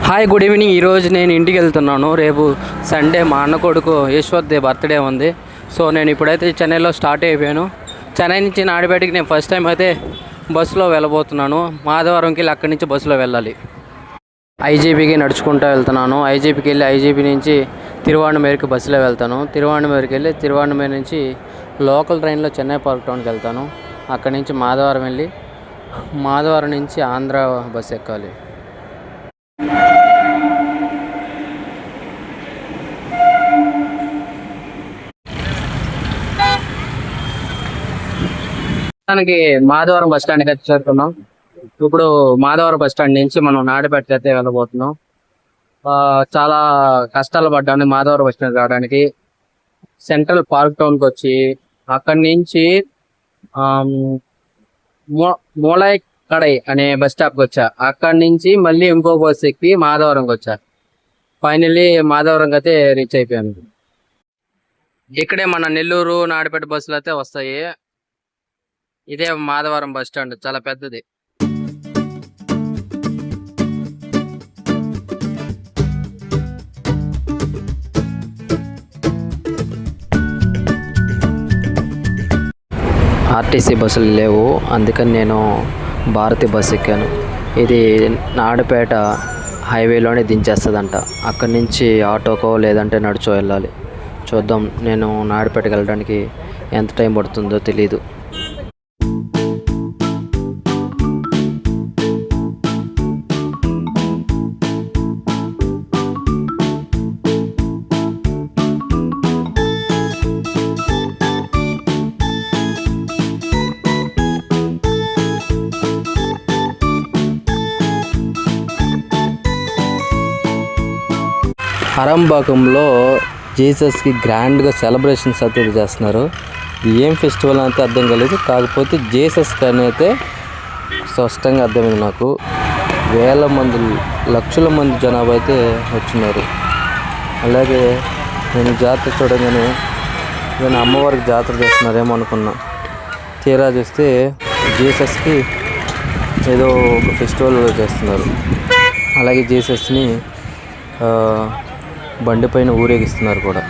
Hi good evening. ఈరోజు నేను ఇంటికి వెళ్తున్నాను. రేపు సండే మా అన్న కొడుకు యశ్వత్ బర్త్డే ఉంది. సో నేను ఇప్పుడైతే చెన్నైలో స్టార్ట్ అయిపోయాను. చెన్నై నుంచి నాడిపేటకి నేను ఫస్ట్ టైం అయితే బస్సులో వెళ్ళబోతున్నాను. మాధవరంకి వెళ్ళి అక్కడి నుంచి బస్సులో వెళ్ళాలి. ఐజీపీకి నడుచుకుంటూ వెళ్తున్నాను. ఐజీపీకి వెళ్ళి ఐజీపీ నుంచి తిరువాణమేరికి బస్సులో వెళ్తాను. తిరువాణమేరికి వెళ్ళి తిరువాణమేరి నుంచి లోకల్ ట్రైన్లో చెన్నై పార్క్ టౌన్కి వెళ్తాను. అక్కడి నుంచి మాధవరం వెళ్ళి మాధవరం నుంచి ఆంధ్ర బస్సు ఎక్కాలి. మనకి మాధవరం బస్ స్టాండ్కి అయితే చేరుకున్నాం. ఇప్పుడు మాధవరం బస్ స్టాండ్ నుంచి మనం నాడిపేటకి అయితే వెళ్ళబోతున్నాం. చాలా కష్టాలు పడ్డాను మాధవరం బస్ స్టాండ్ రావడానికి. సెంట్రల్ పార్క్ టౌన్కి వచ్చి అక్కడి నుంచి మూలై కడై అనే బస్ స్టాప్కి వచ్చా. అక్కడి నుంచి మళ్ళీ ఇంకో బస్ ఎక్కి మాధవరంకి వచ్చా. ఫైనల్లీ మాధవరంకి అయితే రీచ్ అయిపోయాను. ఇక్కడే మన నెల్లూరు నాడిపేట బస్సులు అయితే వస్తాయి. ఇదే మాధవరం బస్ స్టాండ్, చాలా పెద్దది. ఆర్టీసీ బస్సులు లేవు, అందుకని నేను భారతి బస్ ఎక్కాను. ఇది నాడిపేట హైవేలోనే దించేస్తుందంట. అక్కడి నుంచి ఆటోకో లేదంటే నడుచో వెళ్ళాలి. చూద్దాం, నేను నాడిపేటకి వెళ్ళడానికి ఎంత టైం పడుతుందో తెలీదు. అరంబాకంలో జీసస్కి గ్రాండ్గా సెలబ్రేషన్స్ అయితే చేస్తున్నారు. ఏం ఫెస్టివల్ అయితే అర్థం కాలేదు, కాకపోతే జీసస్కి అయితే స్పష్టంగా అర్థమైంది నాకు. వేల మంది, లక్షల మంది జనాభా అయితే వచ్చినారు. అలాగే నేను జాతర చూడగానే నేను అమ్మవారికి జాతర చేస్తున్నారేమో అనుకున్నా. తీరా చూస్తే జీసస్కి ఏదో ఒక ఫెస్టివల్ చేస్తున్నారు. అలాగే జీసస్ని బండి పైన ఊరేగిస్తున్నారు కూడా.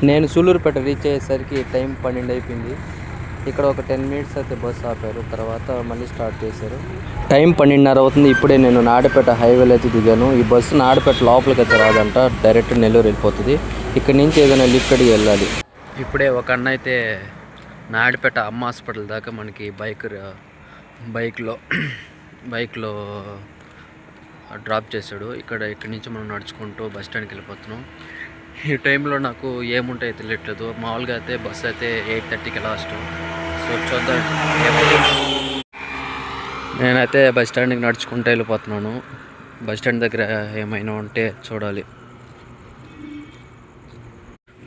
నేను సూలూరుపేట రీచ్ అయ్యేసరికి టైం 12 అయిపోయింది. ఇక్కడ ఒక 10 మినిట్స్ అయితే బస్సు ఆపారు, తర్వాత మళ్ళీ స్టార్ట్ చేశారు. టైం 12:30 అవుతుంది. ఇప్పుడే నేను నాడిపేట హైవేలో అయితే దిగాను. ఈ బస్సు నాడిపేట లోపలికి అయితే రాదంట, డైరెక్ట్ నెల్లూరు వెళ్ళిపోతుంది. ఇక్కడి నుంచి ఏదైనా లిఫ్ట్ అడిగి వెళ్ళాలి. ఇప్పుడే ఒక అన్న అయితే నాడిపేట అమ్మ హాస్పిటల్ దాకా మనకి బైక్లో డ్రాప్ చేశాడు. ఇక్కడి నుంచి మనం నడుచుకుంటూ బస్ స్టాండ్కి వెళ్ళిపోతున్నాం. ఈ టైంలో నాకు ఏముంటాయో తెలియట్లేదు. మామూలుగా అయితే బస్ అయితే 8:30కి లాస్ట్. సో చూద్దాం. నేనైతే బస్ స్టాండ్కి నడుచుకుంటూ వెళ్ళిపోతున్నాను. బస్ స్టాండ్ దగ్గర ఏమైనా ఉంటే చూడాలి.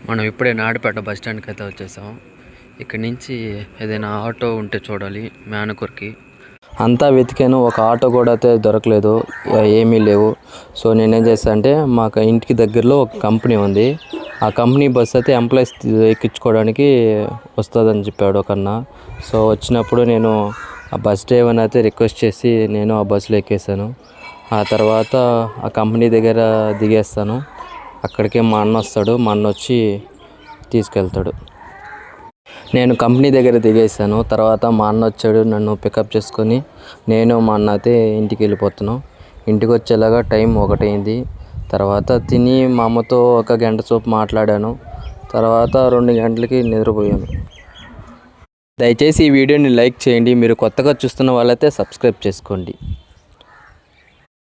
మనం ఇప్పుడే నాయుడుపేట బస్ స్టాండ్కి అయితే వచ్చేసాం. ఇక్కడి నుంచి ఏదైనా ఆటో ఉంటే చూడాలి మ్యానుకూర్కి. అంతా వెతికాను, ఒక ఆటో కూడా అయితే దొరకలేదు, ఏమీ లేవు. సో నేనేం చేస్తాను అంటే మాకు ఇంటికి దగ్గరలో ఒక కంపెనీ ఉంది. ఆ కంపెనీ బస్ అయితే ఎంప్లాయీస్ ఎక్కించుకోవడానికి వస్తుందని చెప్పాడు ఒకన్నా. సో వచ్చినప్పుడు నేను ఆ బస్ డ్రైవర్ని అయితే రిక్వెస్ట్ చేసి నేను ఆ బస్సులో ఎక్కేసాను. ఆ తర్వాత ఆ కంపెనీ దగ్గర దిగేస్తాను. అక్కడికే మా అన్న వస్తాడు, మా అన్న వచ్చి తీసుకెళ్తాడు. నేను కంపెనీ దగ్గర దిగేసాను. తర్వాత మా అన్న వచ్చాడు, నన్ను పికప్ చేసుకొని నేను మా అన్న అయితే ఇంటికి వెళ్ళిపోతున్నాం. ఇంటికి వచ్చేలాగా టైం 1 అయింది. తర్వాత తిని మా అమ్మతో 1 గంట సేపు మాట్లాడాను. తర్వాత 2 గంటలకి నిద్రపోయాను. దయచేసి ఈ వీడియోని లైక్ చేయండి. మీరు కొత్తగా చూస్తున్న వాళ్ళైతే సబ్స్క్రైబ్ చేసుకోండి.